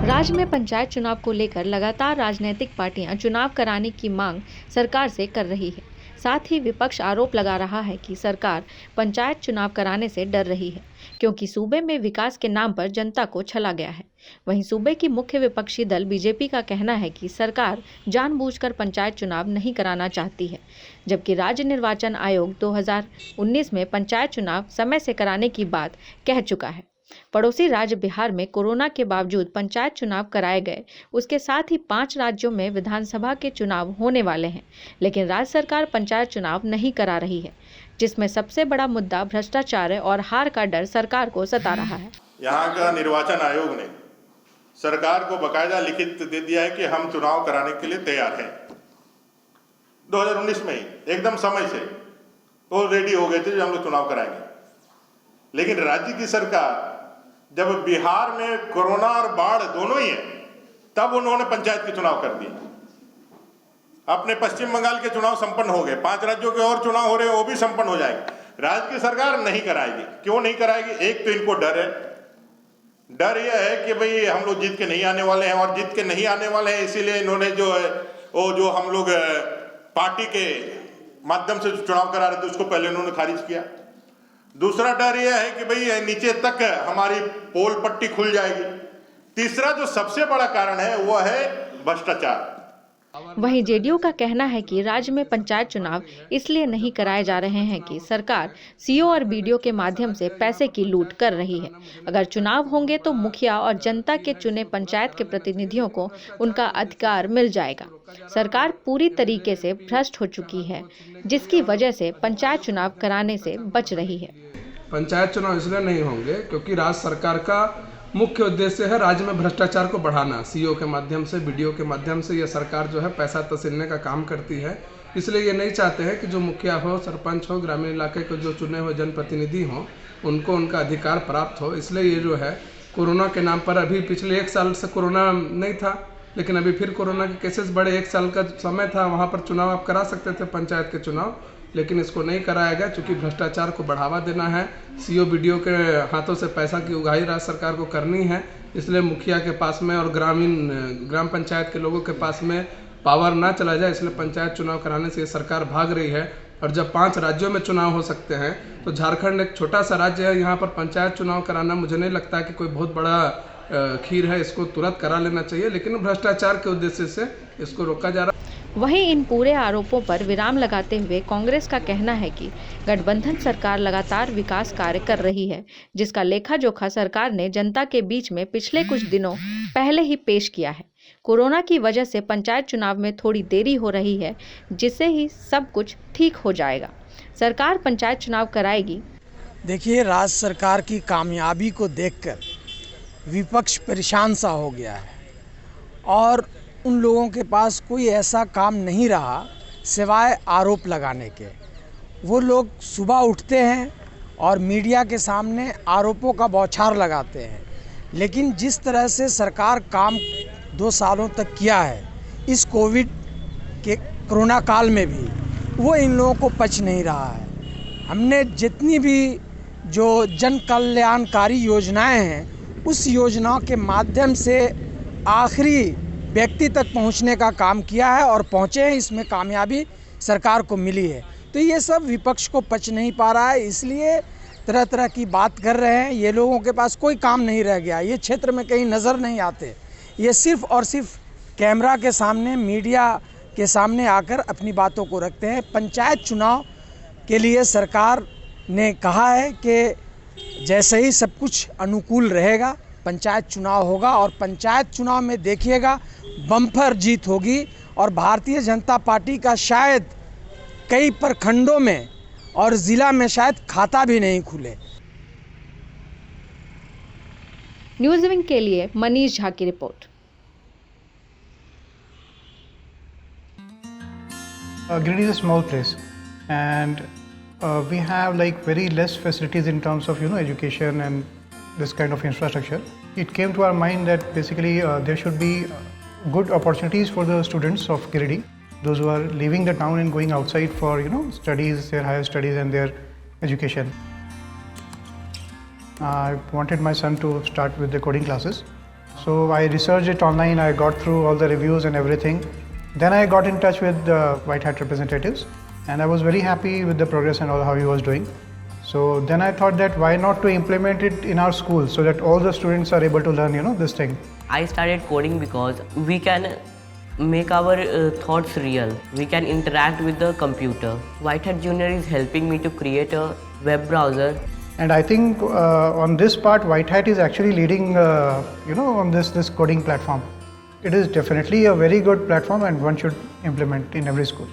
राज्य में पंचायत चुनाव को लेकर लगातार राजनीतिक पार्टियां चुनाव कराने की मांग सरकार से कर रही है। साथ ही विपक्ष आरोप लगा रहा है कि सरकार पंचायत चुनाव कराने से डर रही है, क्योंकि सूबे में विकास के नाम पर जनता को छला गया है। वहीं सूबे की मुख्य विपक्षी दल बीजेपी का कहना है कि सरकार जानबूझकर पंचायत चुनाव नहीं कराना चाहती है, जबकि राज्य निर्वाचन आयोग 2019 में पंचायत चुनाव समय से कराने की बात कह चुका है। पड़ोसी राज्य बिहार में कोरोना के बावजूद पंचायत चुनाव कराए गए। उसके साथ ही 5 राज्यों में विधानसभा के चुनाव होने वाले हैं, लेकिन राज्य सरकार पंचायत चुनाव नहीं करा रही है, जिसमें सबसे बड़ा मुद्दा भ्रष्टाचार और हार का डर सरकार को सता रहा है। यहाँ का निर्वाचन आयोग ने सरकार को बकायदा लिखित दे दिया है कि हम चुनाव कराने के लिए तैयार हैं। 2019 में ही एकदम समय से वो रेडी हो गए थे जो हम लोग चुनाव कराएंगे, लेकिन राज्य की सरकार जब बिहार में कोरोना और बाढ़ दोनों ही है, तब उन्होंने पंचायत के चुनाव कर दिए। अपने पश्चिम बंगाल के चुनाव संपन्न हो गए, 5 राज्यों के और चुनाव हो रहे हैं, वो भी संपन्न हो जाएंगे। राज्य की सरकार नहीं कराएगी। क्यों नहीं कराएगी? एक तो इनको डर है। डर यह है कि भाई हम लोग जीत के नहीं आने वाले हैं, और जीत के नहीं आने वाले हैं इसीलिए इन्होंने जो हम लोग पार्टी के माध्यम से चुनाव करा रहे थे उसको पहले उन्होंने खारिज किया। दूसरा डर यह है कि भाई नीचे तक हमारी पोल पट्टी खुल जाएगी। तीसरा जो सबसे बड़ा कारण है वो है भ्रष्टाचार। वहीं जेडीयू का कहना है कि राज्य में पंचायत चुनाव इसलिए नहीं कराए जा रहे हैं कि सरकार सीओ और बीडीओ के माध्यम से पैसे की लूट कर रही है। अगर चुनाव होंगे तो मुखिया और जनता के चुने पंचायत के प्रतिनिधियों को उनका अधिकार मिल जाएगा। सरकार पूरी तरीके से भ्रष्ट हो चुकी है, जिसकी वजह से पंचायत चुनाव कराने से बच रही है। पंचायत चुनाव इसलिए नहीं होंगे क्योंकि राज्य सरकार का मुख्य उद्देश्य है राज्य में भ्रष्टाचार को बढ़ाना। सीओ के माध्यम से, बीडीओ के माध्यम से यह सरकार जो है पैसा तसीलने का काम करती है। इसलिए ये नहीं चाहते हैं कि जो मुखिया हो, सरपंच हो, ग्रामीण इलाके के जो चुने हुए जनप्रतिनिधि हों, उनको उनका अधिकार प्राप्त हो। इसलिए ये जो है कोरोना के नाम पर, अभी पिछले 1 साल से कोरोना नहीं था, लेकिन अभी फिर कोरोना के केसेस बढ़े। 1 साल का समय था, वहाँ पर चुनाव आप करा सकते थे, पंचायत के चुनाव, लेकिन इसको नहीं कराया गया क्योंकि भ्रष्टाचार को बढ़ावा देना है। सीओ बीडीओ के हाथों से पैसा की उगाही राज्य सरकार को करनी है। इसलिए मुखिया के पास में और ग्राम पंचायत के लोगों के पास में पावर ना चला जाए, इसलिए पंचायत चुनाव कराने से ये सरकार भाग रही है। और जब 5 राज्यों में चुनाव हो सकते हैं तो झारखंड एक छोटा सा राज्य है, यहाँ पर पंचायत चुनाव कराना मुझे नहीं लगता कि कोई बहुत बड़ा खीर है। इसको तुरंत करा लेना चाहिए, लेकिन भ्रष्टाचार के उद्देश्य से इसको रोका जा रहा है। वहीं इन पूरे आरोपों पर विराम लगाते हुए कांग्रेस का कहना है कि गठबंधन सरकार लगातार विकास कार्य कर रही है, जिसका लेखा जोखा सरकार ने जनता के बीच में पिछले कुछ दिनों पहले ही पेश किया है। कोरोना की वजह से पंचायत चुनाव में थोड़ी देरी हो रही है, जिससे ही सब कुछ ठीक हो जाएगा। सरकार पंचायत चुनाव कराएगी। देखिए, राज्य सरकार की कामयाबी को देखकर विपक्ष परेशान सा हो गया है, और उन लोगों के पास कोई ऐसा काम नहीं रहा सिवाय आरोप लगाने के। वो लोग सुबह उठते हैं और मीडिया के सामने आरोपों का बौछार लगाते हैं, लेकिन जिस तरह से सरकार काम 2 सालों तक किया है, इस कोविड के कोरोना काल में भी, वो इन लोगों को पच नहीं रहा है। हमने जितनी भी जो जन कल्याणकारी योजनाएं हैं, उस योजनाओं के माध्यम से आखिरी व्यक्ति तक पहुंचने का काम किया है और पहुंचे हैं। इसमें कामयाबी सरकार को मिली है। तो ये सब विपक्ष को पच नहीं पा रहा है, इसलिए तरह तरह की बात कर रहे हैं। ये लोगों के पास कोई काम नहीं रह गया, ये क्षेत्र में कहीं नज़र नहीं आते। ये सिर्फ और सिर्फ कैमरा के सामने, मीडिया के सामने आकर अपनी बातों को रखते हैं। पंचायत चुनाव के लिए सरकार ने कहा है कि जैसे ही सब कुछ अनुकूल रहेगा, पंचायत चुनाव होगा, और पंचायत चुनाव में देखिएगा बम्पर जीत होगी, और भारतीय जनता पार्टी का शायद कई प्रखंडों में और ज़िला में शायद खाता भी नहीं खुले। न्यूज़ विंग के लिए मनीष झा की report. Giridih is a small place, and we have like very less facilities in terms of education and this kind of infrastructure. It came to our mind that basically there should be good opportunities for the students of Giridih, those who are leaving the town and going outside for studies, their higher studies and their education. I wanted my son to start with the coding classes, So I researched it online, I got through all the reviews and everything. Then I got in touch with the White Hat representatives, and I was very happy with the progress and all how he was doing. So then I thought that why not to implement it in our school so that all the students are able to learn, this thing. I started coding because we can make our thoughts real. We can interact with the computer. White Hat Junior is helping me to create a web browser. And I think on this part, White Hat is actually leading, on this coding platform. It is definitely a very good platform and one should implement in every school.